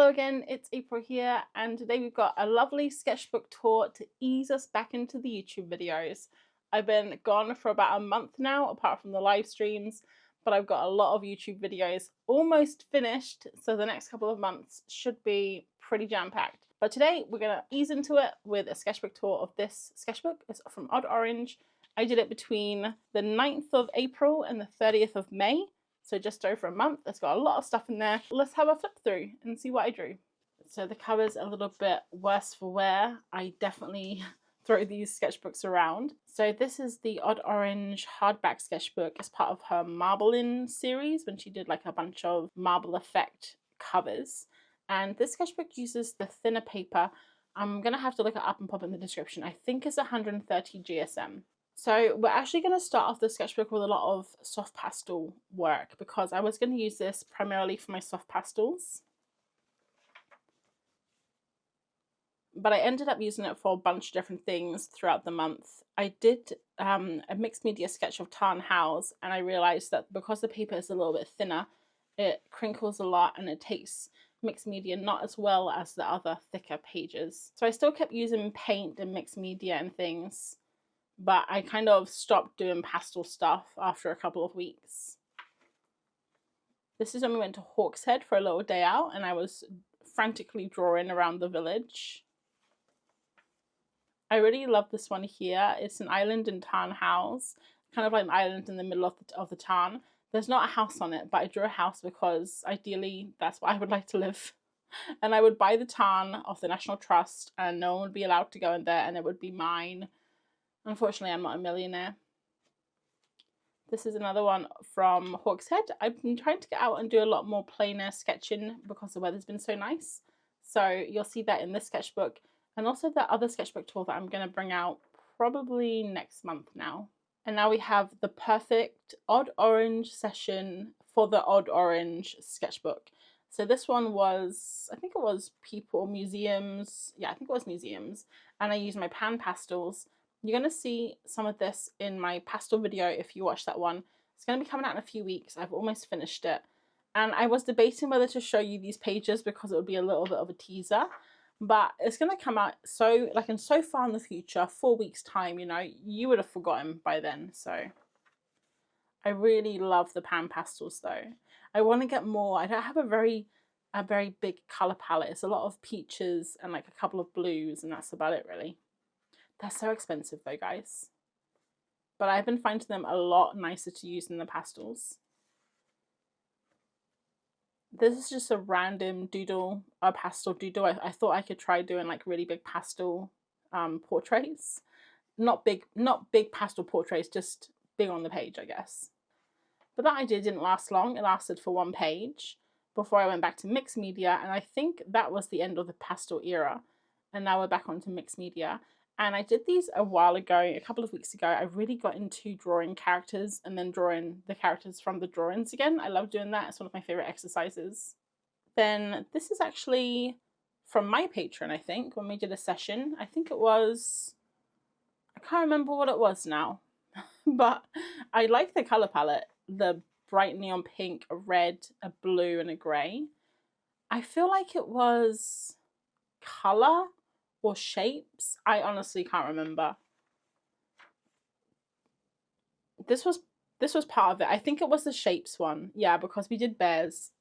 Hello again, it's April here, and today we've got a lovely sketchbook tour to ease us back into the YouTube videos. I've been gone for about a month now, apart from the live streams, but I've got a lot of YouTube videos almost finished, so the next couple of months should be pretty jam-packed. But today we're going to ease into it with a sketchbook tour of this sketchbook. It's from Odd Orange. I did it between the 9th of April and the 30th of May. So just over a month. It's got a lot of stuff in there. Let's have a flip through and see what I drew. So the cover's a little bit worse for wear. I definitely throw these sketchbooks around. So this is the Odd Orange hardback sketchbook as part of her Marbling series when she did like a bunch of marble effect covers. And this sketchbook uses the thinner paper. I'm going to have to look it up and pop it in the description. I think it's 130 GSM. So we're actually going to start off the sketchbook with a lot of soft pastel work because I was going to use this primarily for my soft pastels. But I ended up using it for a bunch of different things throughout the month. I did a mixed media sketch of Tarn House, and I realized that because the paper is a little bit thinner, it crinkles a lot and it takes mixed media not as well as the other thicker pages. So I still kept using paint and mixed media and things, but I kind of stopped doing pastel stuff after a couple of weeks. This is when we went to Hawkshead for a little day out and I was frantically drawing around the village. I really love this one here. It's an island in Tarn House, kind of like an island in the middle of the Tarn. There's not a house on it, but I drew a house because ideally that's where I would like to live. And I would buy the Tarn off the National Trust and no one would be allowed to go in there and it would be mine. Unfortunately, I'm not a millionaire. This is another one from Hawkshead. I've been trying to get out and do a lot more plein air sketching because the weather's been so nice. So you'll see that in this sketchbook and also the other sketchbook tour that I'm going to bring out probably next month now. And now we have the perfect Odd Orange session for the Odd Orange sketchbook. So this one was, I think it was people, museums. Yeah, I think it was museums. And I used my pan pastels. You're going to see some of this in my pastel video if you watch that one. It's going to be coming out in a few weeks. I've almost finished it. And I was debating whether to show you these pages because it would be a little bit of a teaser. But it's going to come out so far in the future, 4 weeks time, you know, you would have forgotten by then. So I really love the pan pastels though. I want to get more. I don't have a very big color palette. It's a lot of peaches and like a couple of blues and that's about it really. They're so expensive though, guys. But I've been finding them a lot nicer to use than the pastels. This is just a random doodle, a pastel doodle. I thought I could try doing like really big pastel portraits. Not big pastel portraits, just big on the page, I guess. But that idea didn't last long. It lasted for one page before I went back to mixed media. And I think that was the end of the pastel era. And now we're back onto mixed media. And I did these a while ago, a couple of weeks ago. I really got into drawing characters and then drawing the characters from the drawings again. I love doing that. It's one of my favorite exercises. Then this is actually from my patron, I think, when we did a session. I think it was, I can't remember what it was now, but I like the color palette. The bright neon pink, a red, a blue, and a gray. I feel like it was color or shapes. I honestly can't remember. This was part of it. I think it was the shapes one. Yeah, because we did bears.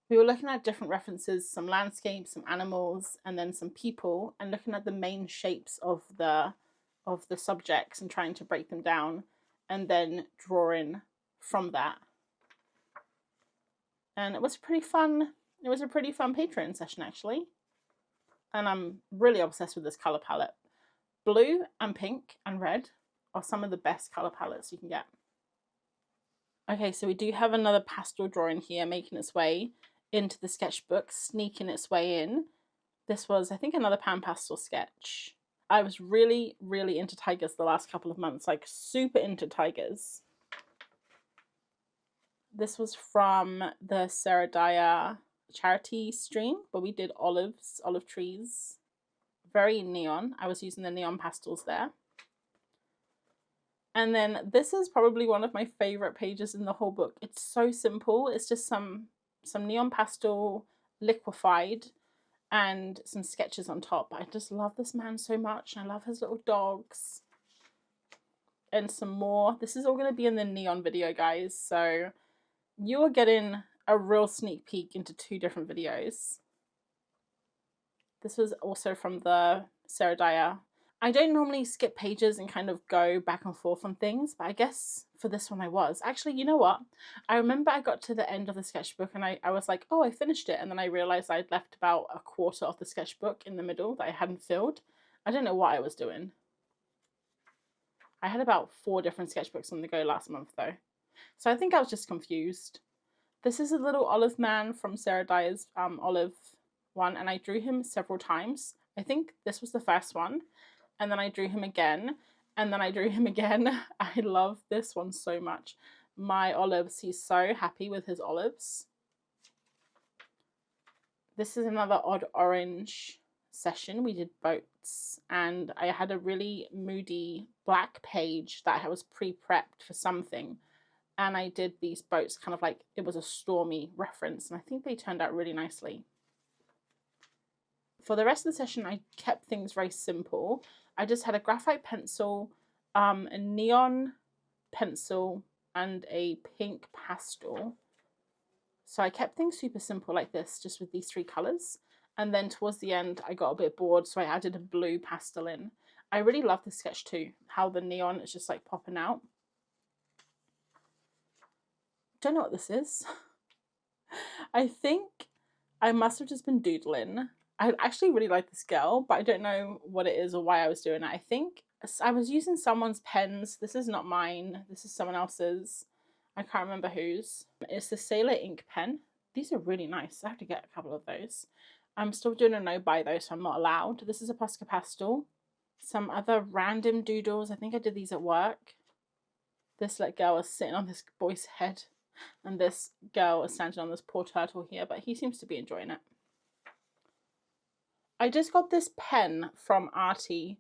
We were looking at different references, some landscapes, some animals, and then some people, and looking at the main shapes of the subjects and trying to break them down and then drawing from that. And it was pretty fun. It was a pretty fun Patreon session actually. And I'm really obsessed with this color palette. Blue and pink and red are some of the best color palettes you can get. Okay, so we do have another pastel drawing here making its way into the sketchbook, sneaking its way in. This was, I think, another pan pastel sketch. I was really, really into tigers the last couple of months, like super into tigers. This was from the Sarah Dyer charity stream where we did olive trees. Very neon. I was using the neon pastels there. And then this is probably one of my favorite pages in the whole book. It's so simple. It's just some neon pastel liquefied and some sketches on top. I just love this man so much. I love his little dogs. And some more. This is all going to be in the neon video, guys. So you are getting a real sneak peek into 2 different videos. This was also from the Sarah Dyer. I don't normally skip pages and kind of go back and forth on things, but I guess for this one I was. Actually, you know what? I remember I got to the end of the sketchbook and I was like, oh, I finished it. And then I realized I'd left about a quarter of the sketchbook in the middle that I hadn't filled. I don't know what I was doing. I had about 4 different sketchbooks on the go last month though. So I think I was just confused. This is a little olive man from Sarah Dyer's olive one, and I drew him several times. I think this was the first one, and then I drew him again, and then I drew him again. I love this one so much. My olives, he's so happy with his olives. This is another odd orange session. We did boats, and I had a really moody black page that was pre-prepped for something, and I did these boats kind of like it was a stormy reference, and I think they turned out really nicely. For the rest of the session, I kept things very simple. I just had a graphite pencil, a neon pencil, and a pink pastel. So I kept things super simple like this, just with these 3 colors. And then towards the end, I got a bit bored, so I added a blue pastel in. I really love this sketch too, how the neon is just like popping out. Don't know what this is. I think I must have just been doodling. I actually really like this girl, but I don't know what it is or why I was doing it. I think I was using someone's pens. This is not mine. This is someone else's. I can't remember whose. It's the Sailor ink pen. These are really nice. I have to get a couple of those. I'm still doing a no buy though, so I'm not allowed. This is a Posca Pastel. Some other random doodles. I think I did these at work. This like girl was sitting on this boy's head, and this girl is standing on this poor turtle here, but he seems to be enjoying it. I just got this pen from Artie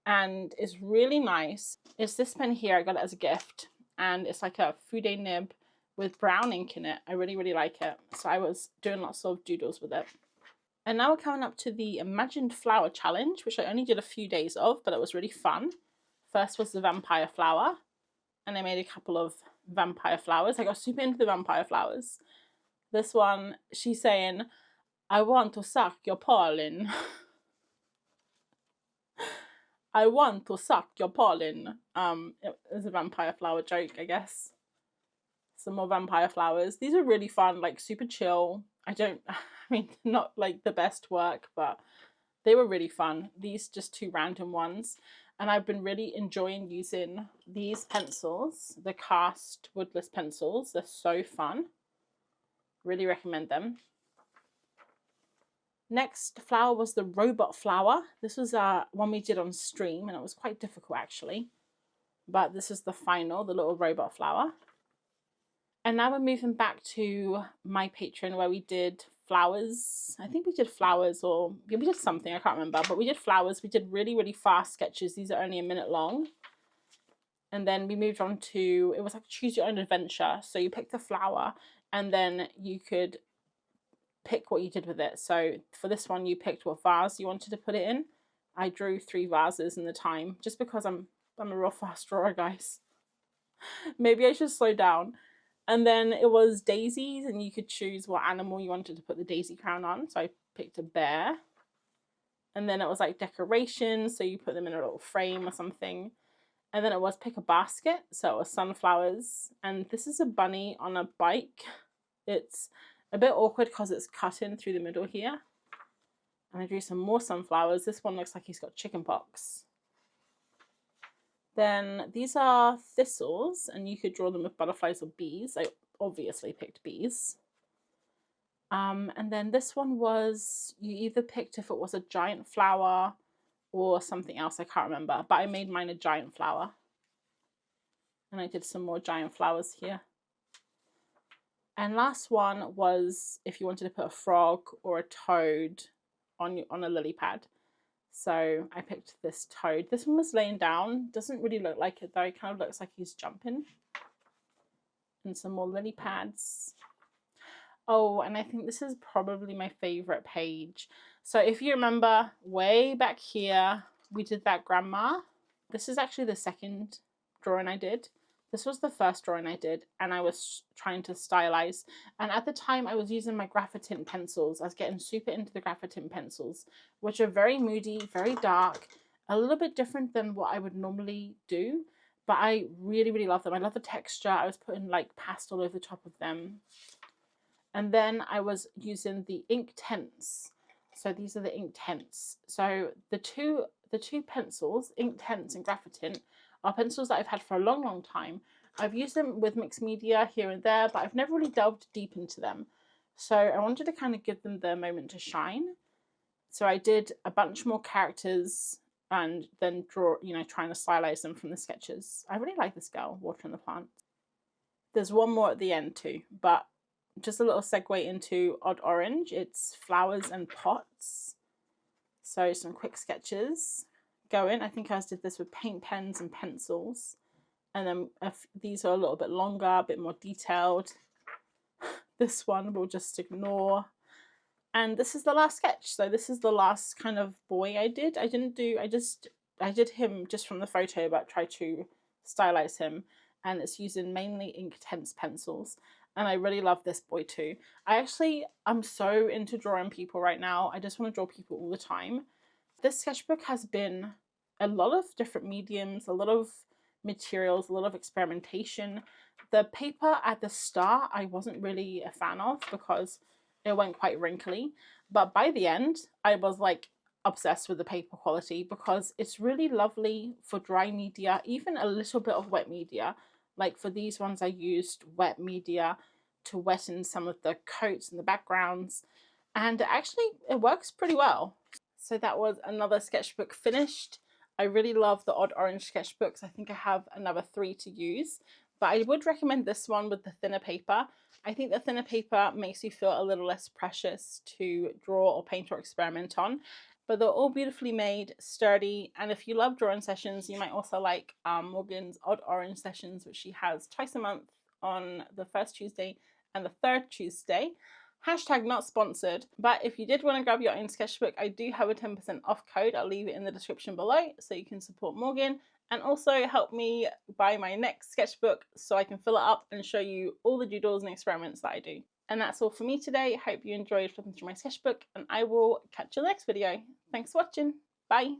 and it's really nice. It's this pen here. I got it as a gift, and it's like a Fude nib with brown ink in it. I really, really like it. So I was doing lots of doodles with it. And now we're coming up to the Imagined Flower Challenge, which I only did a few days of, but it was really fun. First was the vampire flower, and I made a couple of vampire flowers. I got super into the vampire flowers. This one, she's saying, I want to suck your pollen. I want to suck your pollen. It was a vampire flower joke, I guess. Some more vampire flowers. These are really fun, like super chill. I mean, not like the best work, but they were really fun. These just 2 random ones. And I've been really enjoying using these pencils, the cast woodless pencils. They're so fun. Really recommend them. Next flower was the robot flower. This was one we did on stream, and it was quite difficult actually. But this is the final, the little robot flower. And now we're moving back to my Patreon where we did flowers. I think we did flowers, or yeah, we did something, I can't remember. But we did flowers. We did really, really fast sketches. These are only a minute long. And then we moved on to, it was like choose your own adventure. So you pick the flower and then you could pick what you did with it. So for this one, you picked what vase you wanted to put it in. I drew 3 vases in the time, just because I'm a real fast drawer, guys. Maybe I should slow down. And then it was daisies, and you could choose what animal you wanted to put the daisy crown on. So I picked a bear. And then it was like decorations, so you put them in a little frame or something. And then it was pick a basket, so it was sunflowers. And this is a bunny on a bike. It's a bit awkward because it's cut in through the middle here. And I drew some more sunflowers. This one looks like he's got chicken pox. Then these are thistles, and you could draw them with butterflies or bees. I obviously picked bees. And then this one was, you either picked if it was a giant flower or something else, I can't remember. But I made mine a giant flower. And I did some more giant flowers here. And last one was if you wanted to put a frog or a toad on a lily pad. So I picked this toad. This one was laying down. Doesn't really look like it though. It kind of looks like he's jumping. And some more lily pads. Oh, and I think this is probably my favorite page. So if you remember way back here, we did that grandma. This is actually the second drawing I did. This was the first drawing I did, and I was trying to stylize. And at the time, I was using my graphitint pencils. I was getting super into the graphitint pencils, which are very moody, very dark, a little bit different than what I would normally do. But I really, really love them. I love the texture. I was putting like pastel over the top of them. And then I was using the ink tents. So these are the ink tents. So the two pencils, ink tents and graphitint, are pencils that I've had for a long, long time. I've used them with mixed media here and there, but I've never really delved deep into them. So I wanted to kind of give them their moment to shine. So I did a bunch more characters and then draw, trying to stylize them from the sketches. I really like this girl watering the plants. There's one more at the end too, but just a little segue into Odd Orange. It's flowers and pots. So some quick sketches going. I think I did this with paint pens and pencils. And then these are a little bit longer, a bit more detailed. This one we'll just ignore. And this is the last sketch. So this is the last kind of boy I did. I did him just from the photo, but tried to stylize him. And it's using mainly ink tense pencils. And I really love this boy too. I'm so into drawing people right now. I just want to draw people all the time. This sketchbook has been a lot of different mediums, a lot of materials, a lot of experimentation. The paper at the start, I wasn't really a fan of because it went quite wrinkly. But by the end, I was like obsessed with the paper quality because it's really lovely for dry media, even a little bit of wet media. Like for these ones, I used wet media to wetten some of the coats and the backgrounds. And actually, it works pretty well. So that was another sketchbook finished. I really love the Odd Orange sketchbooks. I think I have another 3 to use. But I would recommend this one with the thinner paper. I think the thinner paper makes you feel a little less precious to draw or paint or experiment on. But they're all beautifully made, sturdy, and if you love drawing sessions, you might also like Morgan's Odd Orange sessions, which she has twice a month on the first Tuesday and the third Tuesday. Hashtag not sponsored, but if you did want to grab your own sketchbook, I do have a 10% off code. I'll leave it in the description below so you can support Morgan and also help me buy my next sketchbook so I can fill it up and show you all the doodles and experiments that I do. And that's all for me today. Hope you enjoyed flipping through my sketchbook, and I will catch you in the next video. Thanks for watching. Bye.